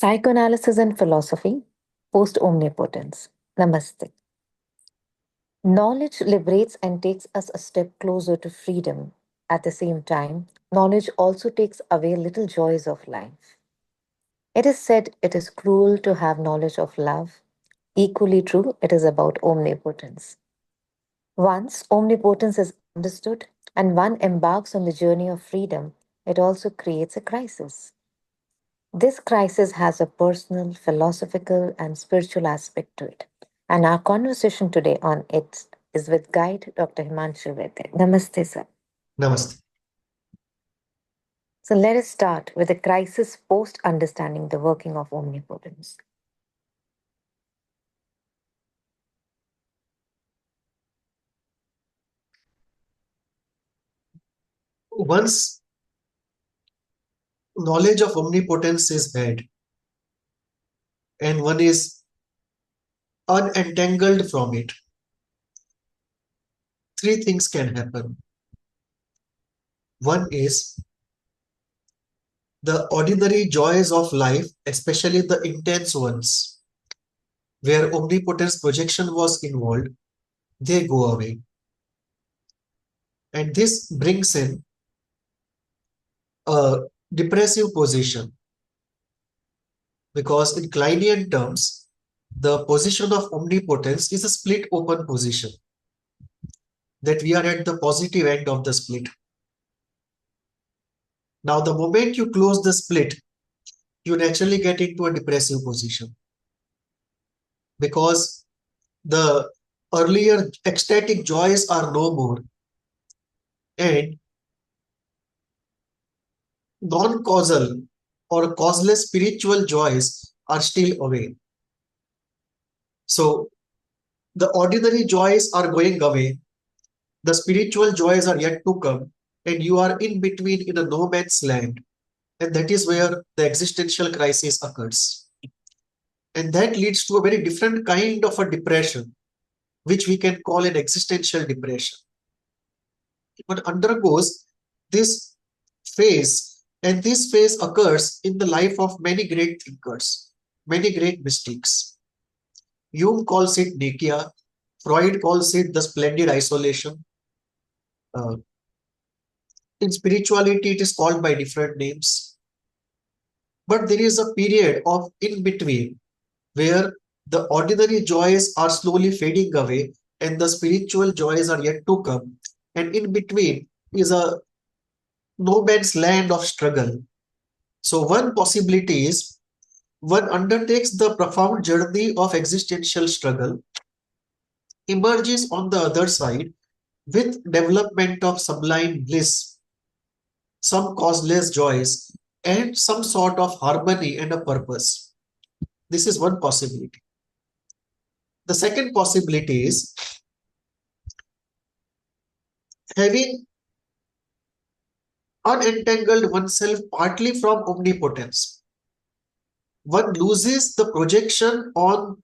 Psychoanalysis and philosophy, post omnipotence. Namaste. Knowledge liberates and takes us a step closer to freedom. At the same time, knowledge also takes away little joys of life. It is said it is cruel to have knowledge of love. Equally true, it is about omnipotence. Once omnipotence is understood and one embarks on the journey of freedom, it also creates a crisis. This crisis has a personal, philosophical, and spiritual aspect to it. And our conversation today on it is with guide Dr. Himanshu Vete. Namaste, sir. Namaste. So let us start with the crisis post understanding the working of omnipotence. Once knowledge of omnipotence is had and one is unentangled from it, three things can happen. One is the ordinary joys of life, especially the intense ones, where omnipotence projection was involved, they go away. And this brings in a depressive position, because in Kleinian terms, the position of omnipotence is a split open position, that we are at the positive end of the split. Now, the moment you close the split, you naturally get into a depressive position, because the earlier ecstatic joys are no more and non-causal or causeless spiritual joys are still away. So the ordinary joys are going away, the spiritual joys are yet to come, and you are in between in a no man's land. And that is where the existential crisis occurs. And that leads to a very different kind of a depression, which we can call an existential depression. One undergoes this phase, and this phase occurs in the life of many great thinkers, many great mystics. Jung calls it Nikia, Freud calls it the splendid isolation. In spirituality, it is called by different names. But there is a period of in between where the ordinary joys are slowly fading away and the spiritual joys are yet to come. And in between is a no man's land of struggle. So one possibility is one undertakes the profound journey of existential struggle, emerges on the other side with development of sublime bliss, some causeless joys, and some sort of harmony and a purpose. This is one possibility. The second possibility is having unentangled oneself partly from omnipotence. One loses the projection on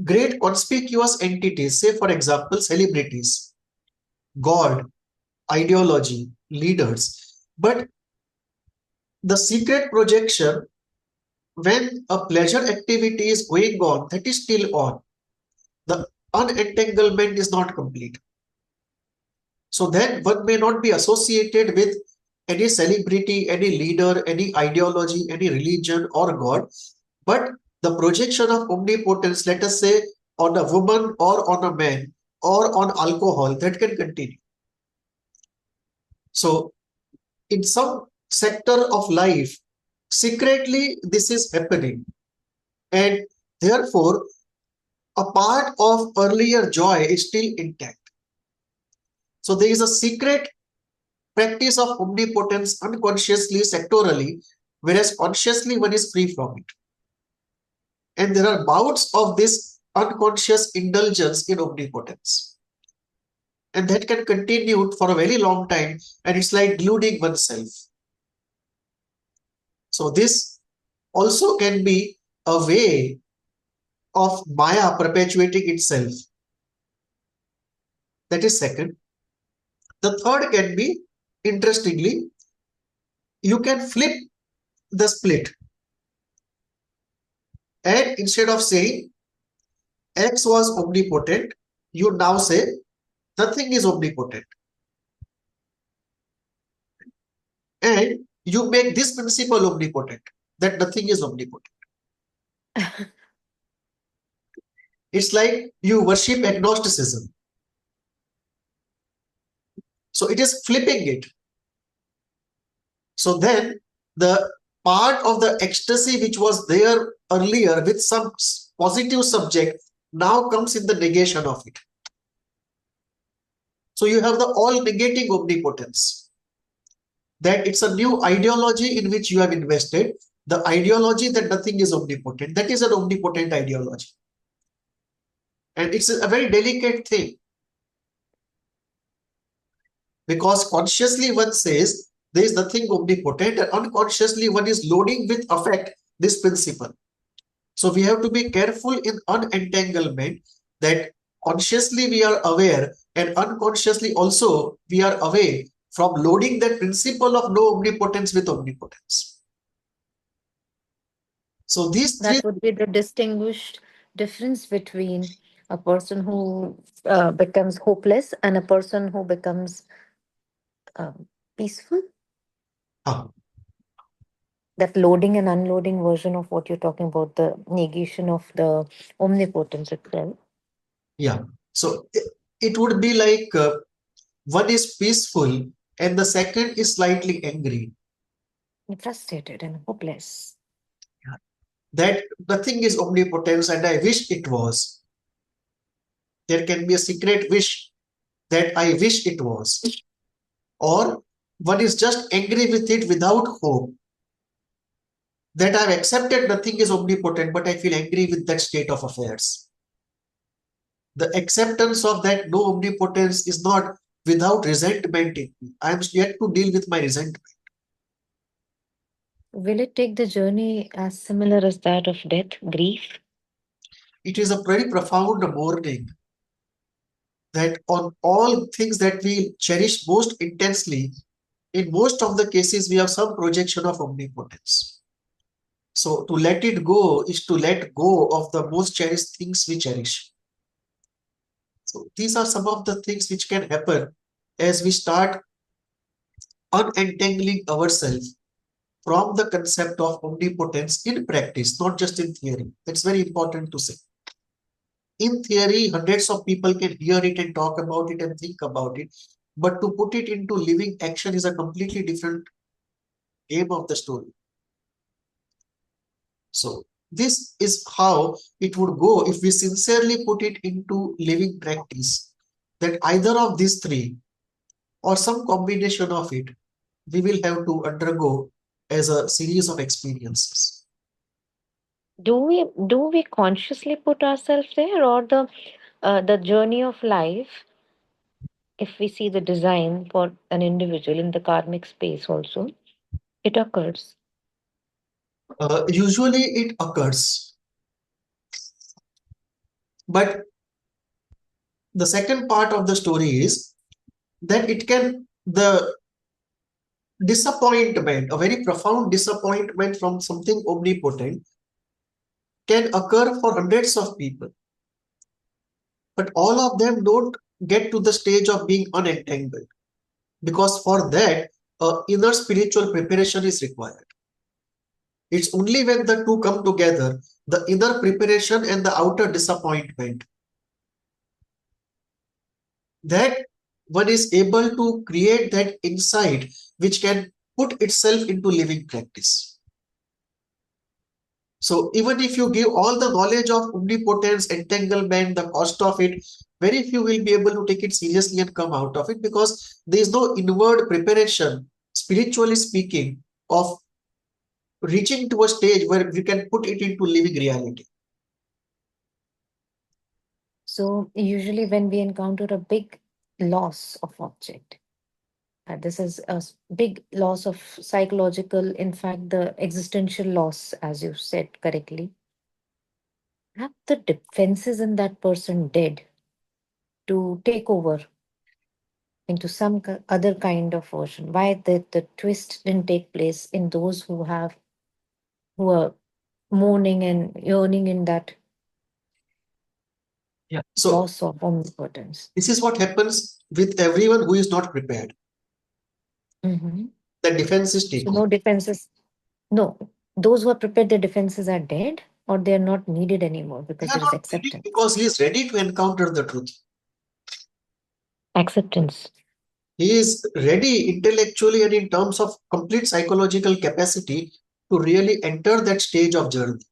great conspicuous entities, say for example, celebrities, God, ideology, leaders. But the secret projection, when a pleasure activity is going on, that is still on. The unentanglement is not complete. So then one may not be associated with any celebrity, any leader, any ideology, any religion or God, but the projection of omnipotence, let us say, on a woman or on a man or on alcohol, that can continue. So in some sector of life, secretly this is happening, and therefore a part of earlier joy is still intact. So there is a secret practice of omnipotence unconsciously, sectorally, whereas consciously one is free from it. And there are bouts of this unconscious indulgence in omnipotence. And that can continue for a very long time, and it's like deluding oneself. So this also can be a way of Maya perpetuating itself. That is second. The third can be, interestingly, you can flip the split. And instead of saying X was omnipotent, you now say nothing is omnipotent. And you make this principle omnipotent, that nothing is omnipotent. It's like you worship agnosticism. So it is flipping it. So then the part of the ecstasy which was there earlier with some positive subject now comes in the negation of it. So you have the all negating omnipotence. That it's a new ideology in which you have invested. The ideology that nothing is omnipotent. That is an omnipotent ideology. And it's a very delicate thing. Because consciously one says there is nothing omnipotent, and unconsciously one is loading with affect this principle. So we have to be careful in unentanglement, that consciously we are aware and unconsciously also we are away from loading that principle of no omnipotence with omnipotence. So these three, That would be the distinguished difference between a person who becomes hopeless and a person who becomes peaceful. ah, That loading and unloading version of what you're talking about, the negation of the omnipotence itself. yeah. So it would be like one is peaceful and the second is slightly angry. Frustrated and hopeless. That nothing is omnipotence and I wish it was. There can be a secret wish that I wish it was. Or one is just angry with it without hope. That I've accepted nothing is omnipotent, but I feel angry with that state of affairs. The acceptance of that no omnipotence is not without resentment in me. I am yet to deal with my resentment. Will it take the journey as similar as that of death, grief? It is a very profound mourning that on all things that we cherish most intensely, in most of the cases, we have some projection of omnipotence. So to let it go is to let go of the most cherished things we cherish. So these are some of the things which can happen as we start unentangling ourselves from the concept of omnipotence in practice, not just in theory. That's very important to say. In theory, hundreds of people can hear it and talk about it and think about it, but to put it into living action is a completely different game of the story. So this is how it would go if we sincerely put it into living practice, that either of these three or some combination of it, we will have to undergo as a series of experiences. Do we consciously put ourselves there, or the journey of life, if we see the design for an individual in the karmic space also, it occurs? Usually it occurs, but the second part of the story is that it can, the disappointment, a very profound disappointment from something omnipotent can occur for hundreds of people, but all of them don't get to the stage of being unentangled, because for that, inner spiritual preparation is required. It's only when the two come together, the inner preparation and the outer disappointment, that one is able to create that insight which can put itself into living practice. So even if you give all the knowledge of omnipotence, entanglement, the cost of it, very few will be able to take it seriously and come out of it, because there is no inward preparation, spiritually speaking, of reaching to a stage where we can put it into living reality. So usually when we encounter a big loss of object, this is a big loss of psychological, in fact, the existential loss, as you said correctly. Have the defenses in that person dead to take over into some other kind of version? Why the twist didn't take place in those who have who are mourning and yearning in that Yeah. So loss of omnipotence. this is what happens with everyone who is not prepared. Hmm. The defenses take So over. no defenses. No, those who are prepared, their defenses are dead, or they are not needed anymore They because are there is not ready acceptance. because he is ready to encounter the truth. Acceptance. He is ready intellectually and in terms of complete psychological capacity to really enter that stage of journey.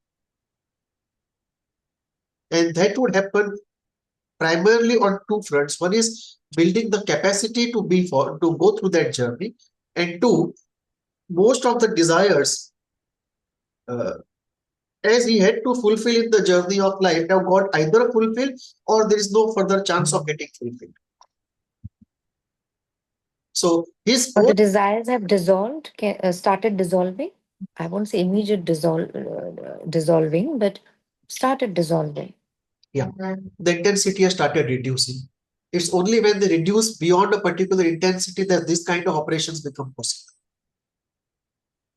And that would happen primarily on two fronts. One is building the capacity to go through that journey, and two, most of the desires, uh, as he had to fulfill in the journey of life, have got either fulfilled or there is no further chance of getting fulfilled. So his Or own. the desires have dissolved, started dissolving. I won't say immediate dissolving, but started dissolving. Yeah, the intensity has started reducing. It's only when they reduce beyond a particular intensity that this kind of operations become possible.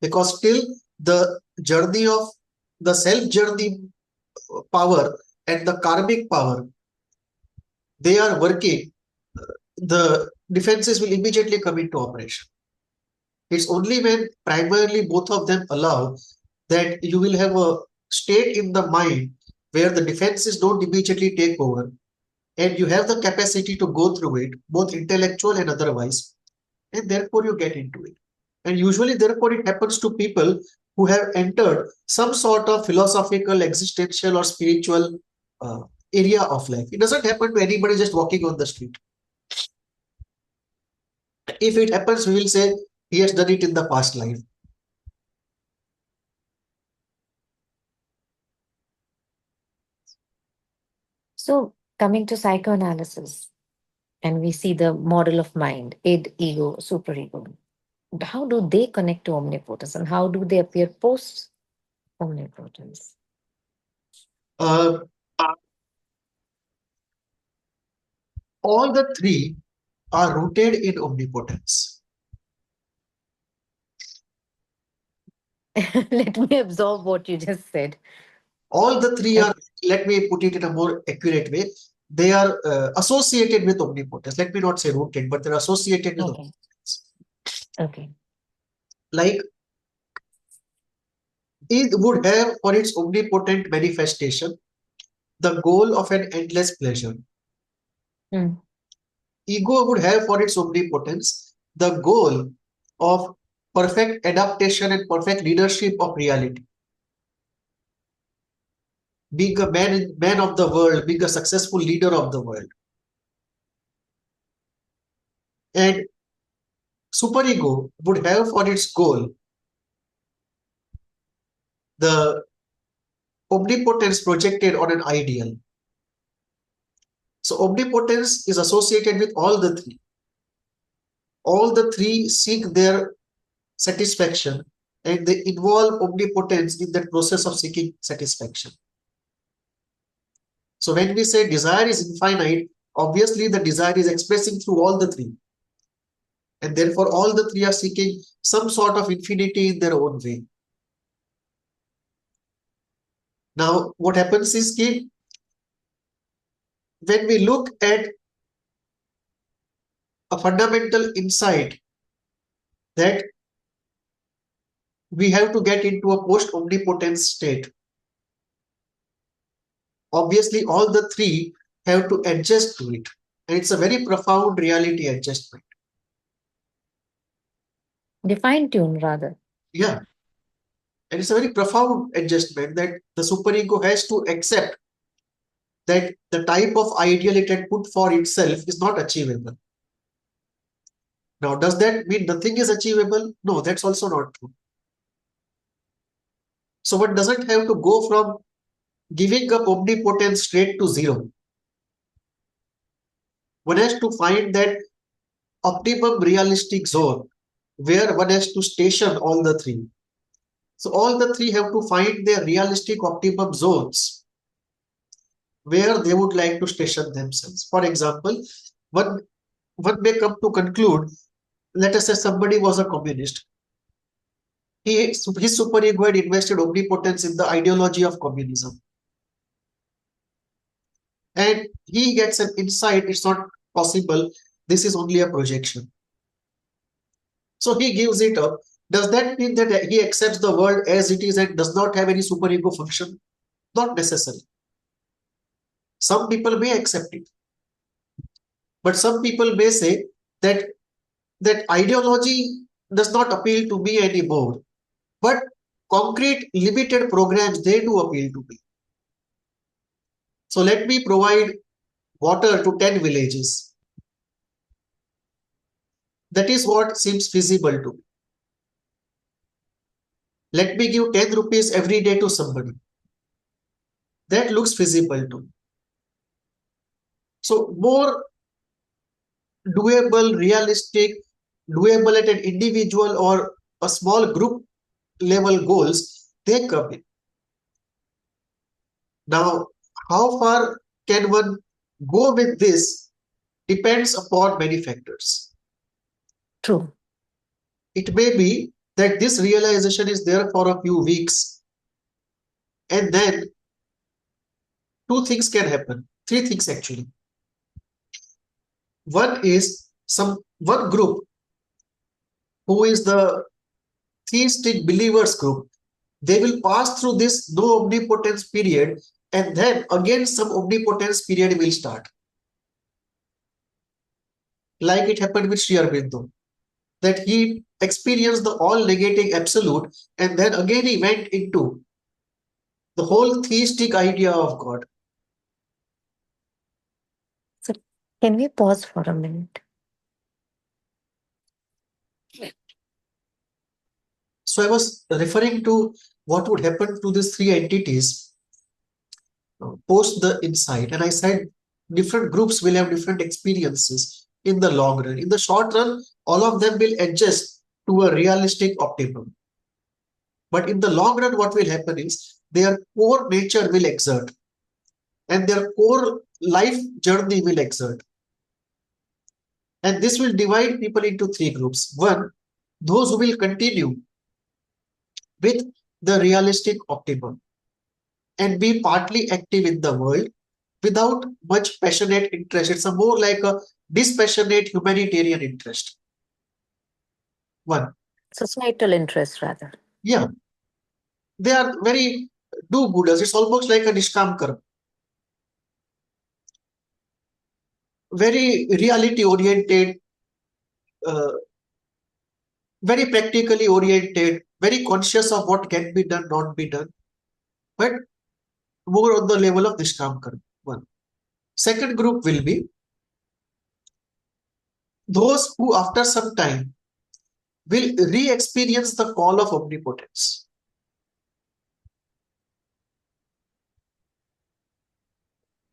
Because still the journey of the self journey power and the karmic power, they are working, the defenses will immediately come into operation. It's only when primarily both of them allow that you will have a state in the mind where the defenses don't immediately take over and you have the capacity to go through it, both intellectual and otherwise, and therefore you get into it. And usually, therefore, it happens to people who have entered some sort of philosophical, existential, or spiritual uh, area of life. It doesn't happen to anybody just walking on the street. If it happens, we will say he has done it in the past life. So, coming to psychoanalysis, and we see the model of mind, id, ego, superego. How do they connect to omnipotence and how do they appear post omnipotence? Uh, all the three are rooted in omnipotence. Let me absorb what you just said. All the three are, Okay. let me put it in a more accurate way, they are associated with omnipotence. Let me not say rooted, but they're associated with Okay. omnipotence. Okay. Like it would have for its omnipotent manifestation the goal of an endless pleasure. Mm. Ego would have for its omnipotence the goal of perfect adaptation and perfect leadership of reality. Being a man of the world, being a successful leader of the world. And superego would have for its goal the omnipotence projected on an ideal. So omnipotence is associated with all the three. All the three seek their satisfaction and they involve omnipotence in that process of seeking satisfaction. So when we say desire is infinite, obviously the desire is expressing through all the three. And therefore all the three are seeking some sort of infinity in their own way. Now what happens is that when we look at a fundamental insight that we have to get into a post-omnipotence state, obviously all the three have to adjust to it. And it's a very profound reality adjustment. They fine tune rather. Yeah. And it's a very profound adjustment that the superego has to accept that the type of ideal it had put for itself is not achievable. Now, does that mean nothing is achievable? No, that's also not true. So one doesn't have to go from giving up omnipotence straight to zero. One has to find that optimum realistic zone where one has to station all the three. So all the three have to find their realistic optimum zones where they would like to station themselves. For example, one may come to conclude, let us say somebody was a communist His superego had invested omnipotence in the ideology of communism. And he gets an insight, it's not possible, this is only a projection. So he gives it up. Does that mean that he accepts the world as it is and does not have any superego function? Not necessary. Some people may accept it, but some people may say that that ideology does not appeal to me anymore, but concrete limited programs, they do appeal to me. So let me provide water to 10 villages. That is what seems feasible to me. Let me give 10 rupees every day to somebody. That looks feasible to me. So more doable, realistic, doable at an individual or a small group level goals, they come in. Now, how far can one go with this depends upon many factors. True. It may be that this realization is there for a few weeks, and then two things can happen. Three things actually. One is one group who is the theistic believers group. They will pass through this no omnipotence period, and then again some omnipotence period will start. Like it happened with Sri Aurobindo, that he experienced the all negating absolute, and then again he went into the whole theistic idea of God. So, can we pause for a minute? So I was referring to what would happen to these three entities post the insight, and I said different groups will have different experiences in the long run. In the short run, all of them will adjust to a realistic optimum. But in the long run, what will happen is their core nature will exert and their core life journey will exert. And this will divide people into three groups. One, those who will continue with the realistic optimum and be partly active in the world without much passionate interest. It's a more like a dispassionate humanitarian interest. One. Societal interest, rather. Yeah, they are very do-gooders. It's almost like a Nishkam Karma. Very reality-oriented, uh, very practically oriented, very conscious of what can be done, not be done, but more on the level of Nishkam Karma. One. Second group will be those who after some time will re-experience the call of omnipotence.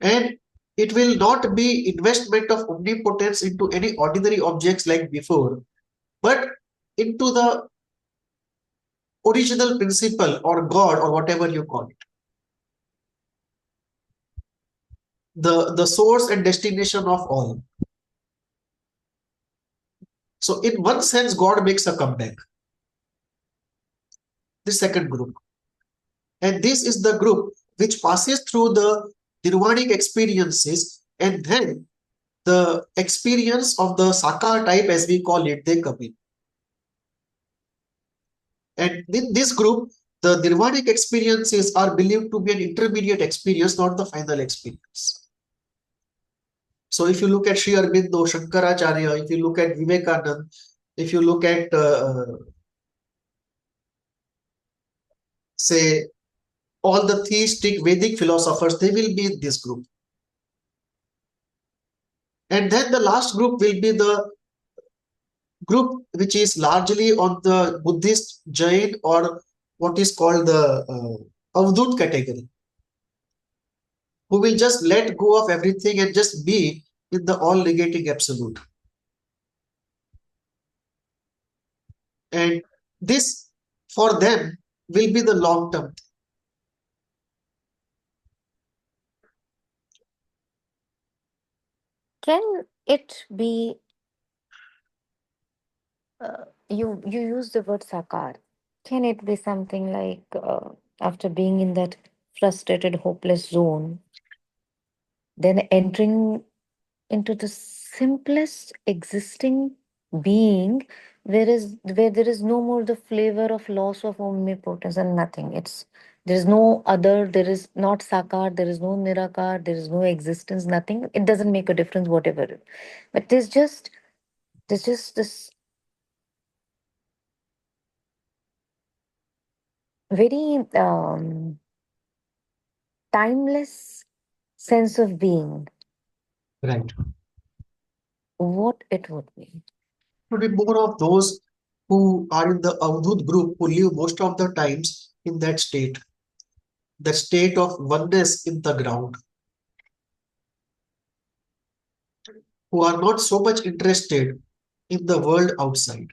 And it will not be investment of omnipotence into any ordinary objects like before, but into the original principle or God or whatever you call it. The source and destination of all. So in one sense, God makes a comeback. The second group. And this is the group which passes through the nirvanic experiences, and then the experience of the Sakar type, as we call it, they come in. And in this group, the nirvanic experiences are believed to be an intermediate experience, not the final experience. So if you look at Sri Aurobindo, Shankaracharya, if you look at Vivekananda, if you look at, say, all the theistic Vedic philosophers, they will be in this group. And then the last group will be the group which is largely on the Buddhist, Jain, or what is called the Avadut category, who will just let go of everything and just be in the all negating absolute. And this, for them, will be the long term. Can it be, you use the word sakar. Can it be something like after being in that frustrated, hopeless zone, then entering into the simplest existing being, where there is no more the flavor of loss of omnipotence and nothing. It's there is no other, there is not sakar, there is no nirakar, there is no existence, nothing. It doesn't make a difference, whatever. But there's just this very timeless sense of being, Right. what it would be. Would be more of those who are in the Avadhut group who live most of the times in that state of oneness in the ground, who are not so much interested in the world outside.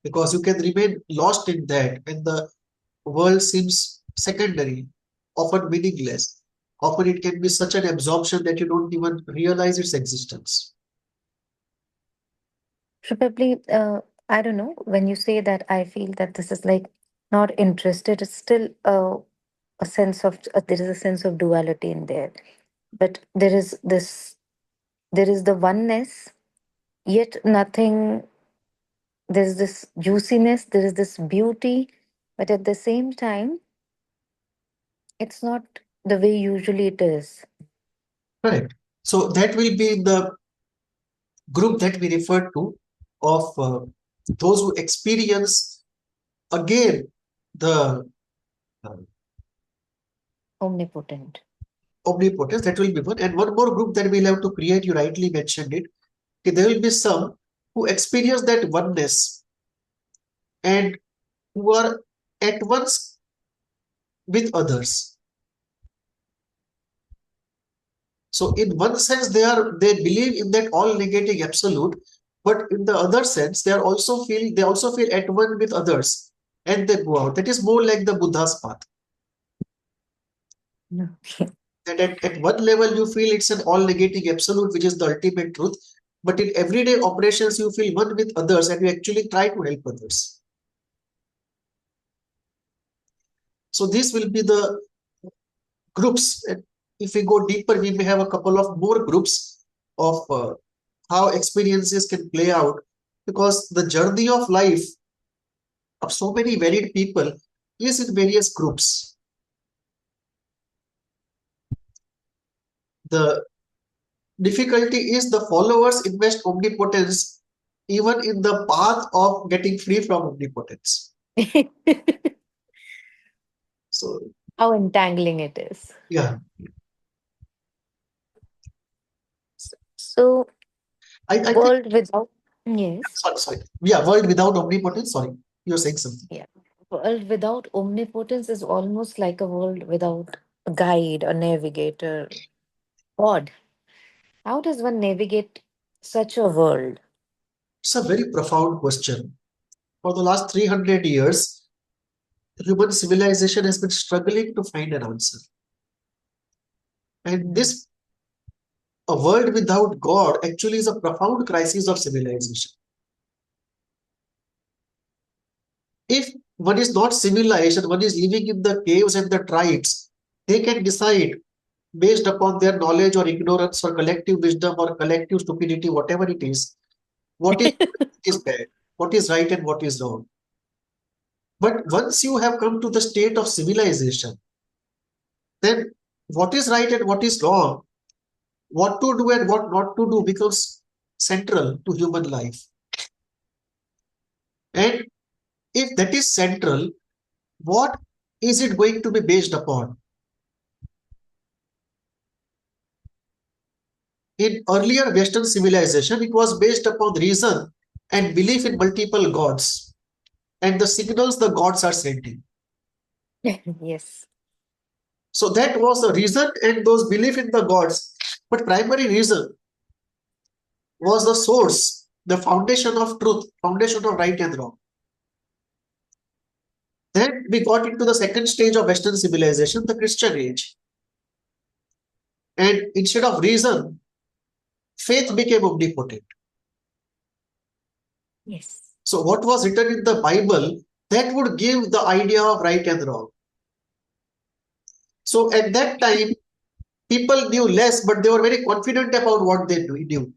Because you can remain lost in that, and the world seems secondary, often meaningless. Often it can be such an absorption that you don't even realize its existence. Probably, I don't know. When you say that, I feel that this is like not interested. It's still a sense of there is a sense of duality in there, but there is the oneness, yet nothing. There is this juiciness. There is this beauty, but at the same time, it's not the way usually it is. Correct. So that will be the group that we refer to of those who experience again the uh, Omnipotent. omnipotence. That will be one. And one more group that we'll have to create, you rightly mentioned it. Okay, there will be some who experience that oneness and who are at once with others. So in one sense, they believe in that all negating absolute, but in the other sense, they also feel at one with others, and they go out. That is more like the Buddha's path. No. That at one level you feel it's an all negating absolute, which is the ultimate truth, but in everyday operations you feel one with others, and you actually try to help others. So this will be the groups. And if we go deeper, we may have a couple of more groups of how experiences can play out, because the journey of life of so many varied people is in various groups. The difficulty is the followers invest omnipotence even in the path of getting free from omnipotence. So How entangling it is. yeah, So, I think world without. Yes. sorry. Yeah, world without omnipotence. Sorry, you're saying something. Yeah. World without omnipotence is almost like a world without a guide, a navigator. God, how does one navigate such a world? It's a very profound question. For the last 300 years, human civilization has been struggling to find an answer. And Mm. this, a world without God, actually is a profound crisis of civilization. If one is not civilized and one is living in the caves and the tribes, they can decide based upon their knowledge or ignorance or collective wisdom or collective stupidity, whatever it is, what is good, what is bad, what is right and what is wrong. But once you have come to the state of civilization, then what is right and what is wrong, what to do and what not to do becomes central to human life. And if that is central, what is it going to be based upon? In earlier Western civilization, it was based upon reason and belief in multiple gods and the signals the gods are sending. Yes. So that was the reason and those belief in the gods. But primary reason was the source, the foundation of truth, foundation of right and wrong. Then we got into the second stage of Western civilization, the Christian age. And instead of reason, faith became omnipotent. Yes. So what was written in the Bible, that would give the idea of right and wrong. So at that time, people knew less, but they were very confident about what they knew.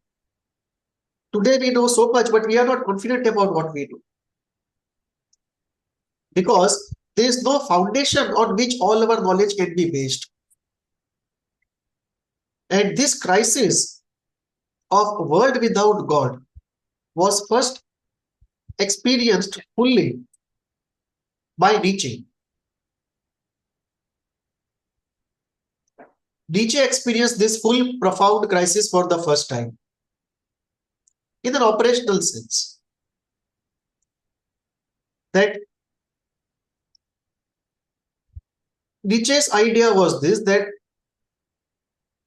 Today we know so much, but we are not confident about what we do. Because there is no foundation on which all our knowledge can be based. And this crisis of world without God was first experienced fully by Nietzsche. Nietzsche experienced this full profound crisis for the first time in an operational sense. That Nietzsche's idea was this, that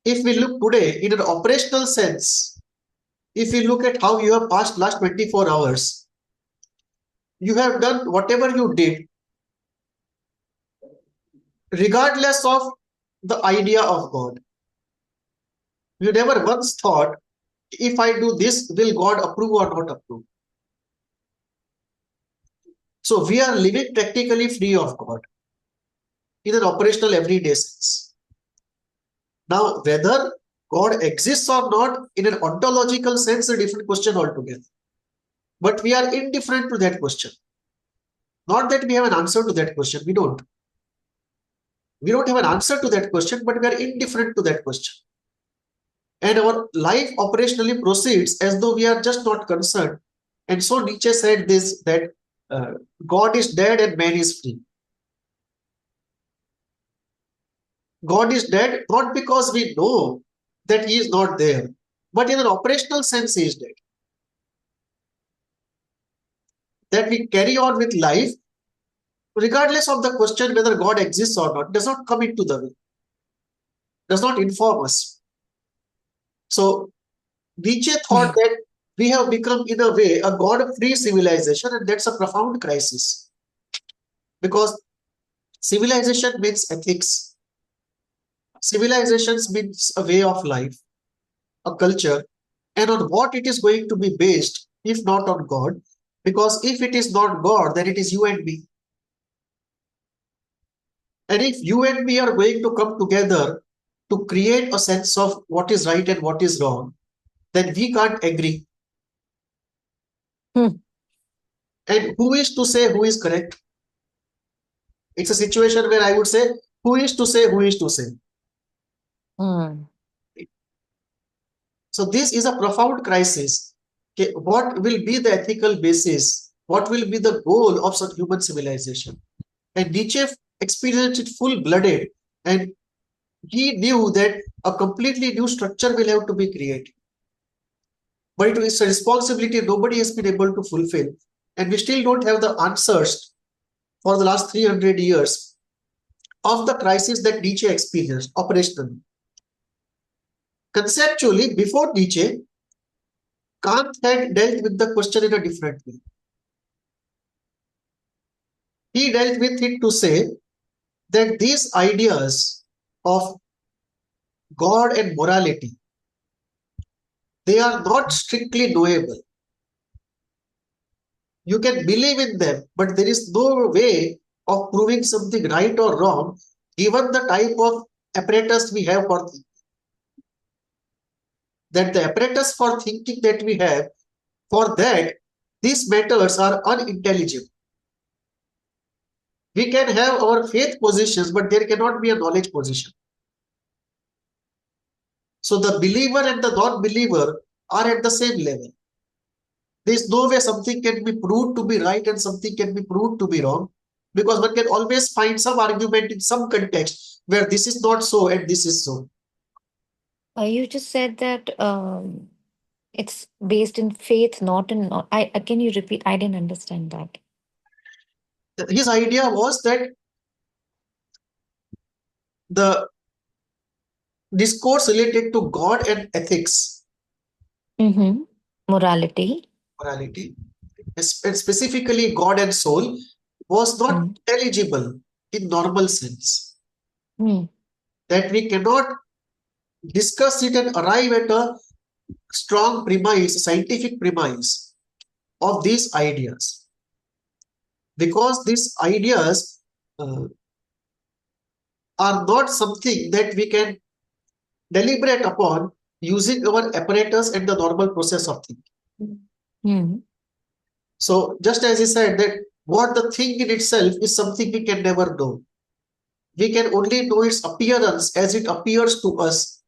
if we look today in an operational sense, if you look at how you have passed last 24 hours, you have done whatever you did regardless of the idea of God. You never once thought, if I do this, will God approve or not approve? So we are living practically free of God in an operational everyday sense. Now, whether God exists or not in an ontological sense is a different question altogether. But we are indifferent to that question. Not that we have an answer to that question. We don't. We don't have an answer to that question, but we are indifferent to that question. And our life operationally proceeds as though we are just not concerned. And so Nietzsche said this, that God is dead and man is free. God is dead not because we know that he is not there, but in an operational sense he is dead. That we carry on with life regardless of the question whether God exists or not, does not come into the way, does not inform us. So Nietzsche thought that we have become in a way a God-free civilization, and that's a profound crisis. Because civilization means ethics. Civilizations means a way of life, a culture, and on what it is going to be based, if not on God. Because if it is not God, then it is you and me. And if you and me are going to come together to create a sense of what is right and what is wrong, then we can't agree. Hmm. And who is to say who is correct? It's a situation where I would say, who is to say who is to say? Hmm. So this is a profound crisis. Okay, what will be the ethical basis? What will be the goal of such human civilization? And Nietzsche experienced it full-blooded, and he knew that a completely new structure will have to be created. But it is a responsibility nobody has been able to fulfill. And we still don't have the answers for the last 300 years of the crisis that Nietzsche experienced operationally. Conceptually, before Nietzsche, Kant had dealt with the question in a different way. He dealt with it to say that these ideas of God and morality, they are not strictly knowable. You can believe in them, but there is no way of proving something right or wrong given the type of apparatus we have for thinking. That the apparatus for thinking that we have, for that, these matters are unintelligible. We can have our faith positions, but there cannot be a knowledge position. So the believer and the non-believer are at the same level. There is no way something can be proved to be right and something can be proved to be wrong, because one can always find some argument in some context where this is not so and this is so. You just said that it's based in faith, not in. Can you repeat? I didn't understand that. His idea was that the discourse related to God and ethics, Mm-hmm. Morality. morality, and specifically God and soul, was not Mm. intelligible in normal sense. Mm. That we cannot discuss it and arrive at a strong premise, scientific premise of these ideas, because these ideas are not something that we can deliberate upon using our apparatus and the normal process of thinking. Mm. So just as he said that what the thing in itself is something we can never know. We can only know its appearance as it appears to us.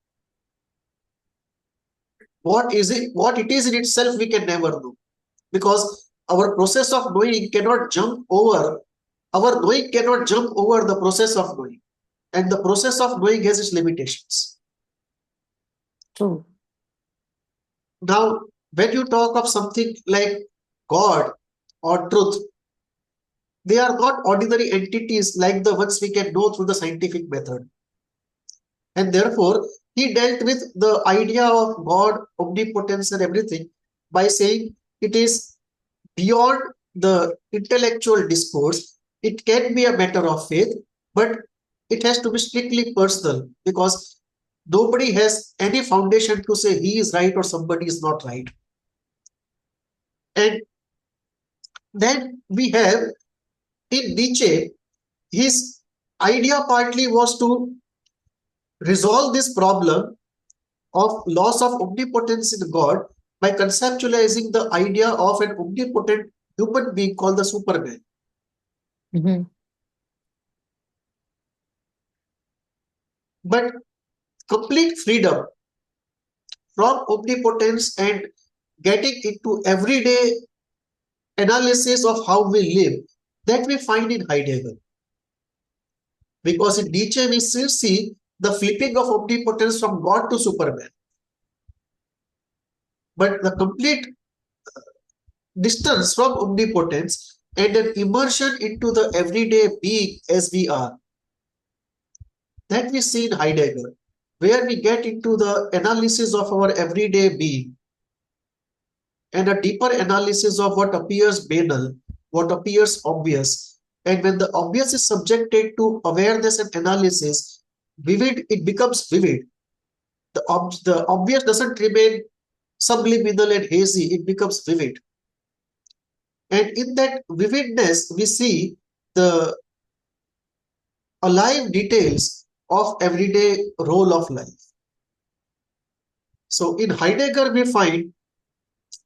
What it is in itself we can never know, because our process of knowing cannot jump over, our knowing cannot jump over the process of knowing, and the process of knowing has its limitations. True. Now, when you talk of something like God or truth, they are not ordinary entities like the ones we can know through the scientific method. And therefore, he dealt with the idea of God, omnipotence, and everything by saying it is beyond the intellectual discourse. It can be a matter of faith, but it has to be strictly personal, because nobody has any foundation to say he is right or somebody is not right. And then we have in Nietzsche, his idea partly was to resolve this problem of loss of omnipotence in God by conceptualizing the idea of an omnipotent human being called the Superman. Mm-hmm. But complete freedom from omnipotence and getting into everyday analysis of how we live, that we find in Heidegger. Because in Nietzsche, we still see the flipping of omnipotence from God to Superman. But the complete distance from omnipotence and an immersion into the everyday being as we are, that we see in Heidegger, where we get into the analysis of our everyday being and a deeper analysis of what appears banal, what appears obvious. And when the obvious is subjected to awareness and analysis, it becomes vivid. The obvious doesn't remain subliminal and hazy, it becomes vivid. And in that vividness, we see the alive details of everyday role of life. So in Heidegger, we find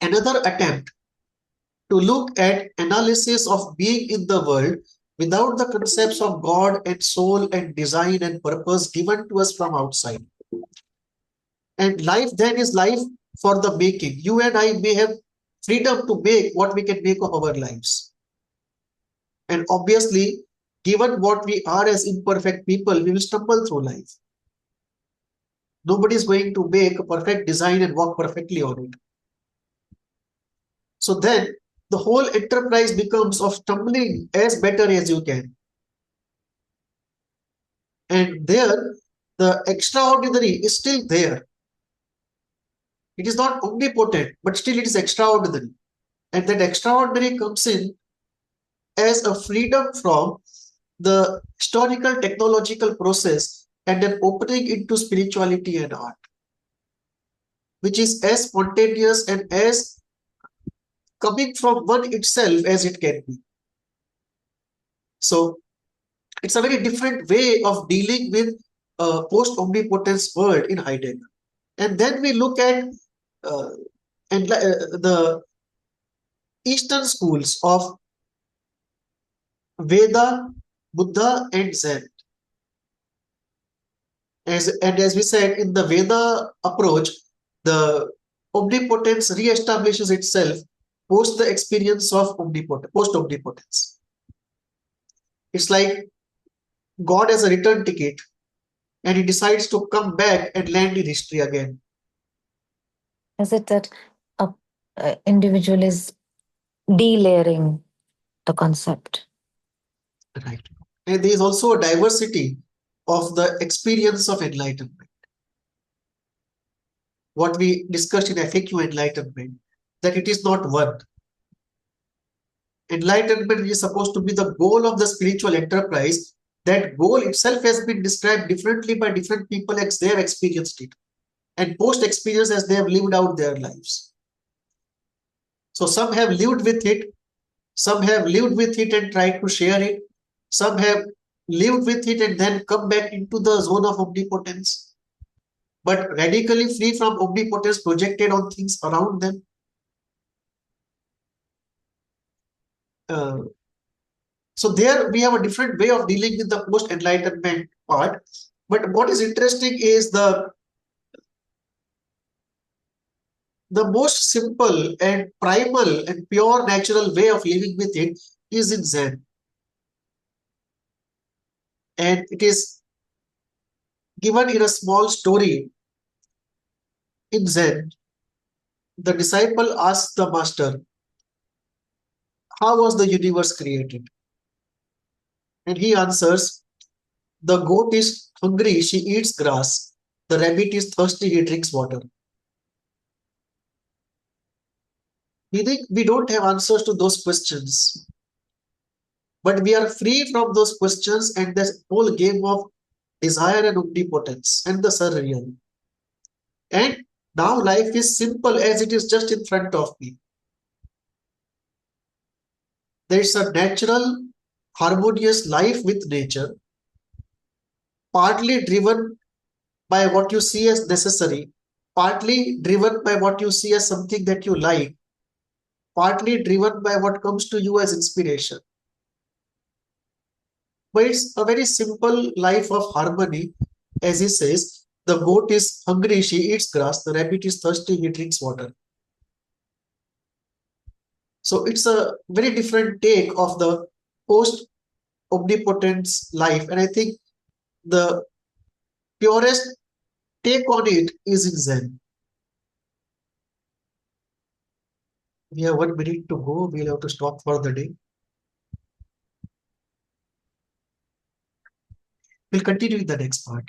another attempt to look at analysis of being in the world without the concepts of God and soul and design and purpose given to us from outside. And life then is life for the making. You and I may have freedom to make what we can make of our lives. And obviously, given what we are as imperfect people, we will stumble through life. Nobody is going to make a perfect design and work perfectly on it. So then the whole enterprise becomes of stumbling as better as you can. And there, the extraordinary is still there. It is not omnipotent, but still it is extraordinary. And that extraordinary comes in as a freedom from the historical technological process and an opening into spirituality and art, which is as spontaneous and as coming from one itself as it can be. So it's a very different way of dealing with a post-omnipotence world in Heidegger. And then we look at the Eastern schools of Veda, Buddha, and Zen. As we said, in the Veda approach, the omnipotence re-establishes itself post the experience of post-omnipotence. It's like God has a return ticket and he decides to come back and land in history again. Is it that a individual is delayering the concept? Right. And there is also a diversity of the experience of enlightenment. What we discussed in FAQ enlightenment, that it is not one. Enlightenment is supposed to be the goal of the spiritual enterprise. That goal itself has been described differently by different people as they have experienced it, and post-experience as they have lived out their lives. So some have lived with it, some have lived with it and tried to share it, some have lived with it and then come back into the zone of omnipotence, but radically free from omnipotence projected on things around them. Uh, so there we have a different way of dealing with the post-enlightenment part. But what is interesting is the most simple and primal and pure natural way of living with it is in Zen. And it is given in a small story in Zen. The disciple asks the master, how was the universe created? And he answers, the goat is hungry, she eats grass. The rabbit is thirsty, he drinks water. Meaning, we don't have answers to those questions, but we are free from those questions and this whole game of desire and omnipotence and the surreal. And now life is simple as it is just in front of me. There is a natural, harmonious life with nature, partly driven by what you see as necessary, partly driven by what you see as something that you like, partly driven by what comes to you as inspiration. But it's a very simple life of harmony, as he says, the goat is hungry, she eats grass, the rabbit is thirsty, he drinks water. So it's a very different take of the post omnipotence life. And I think the purest take on it is in Zen. We have 1 minute to go. We'll have to stop for the day. We'll continue in the next part.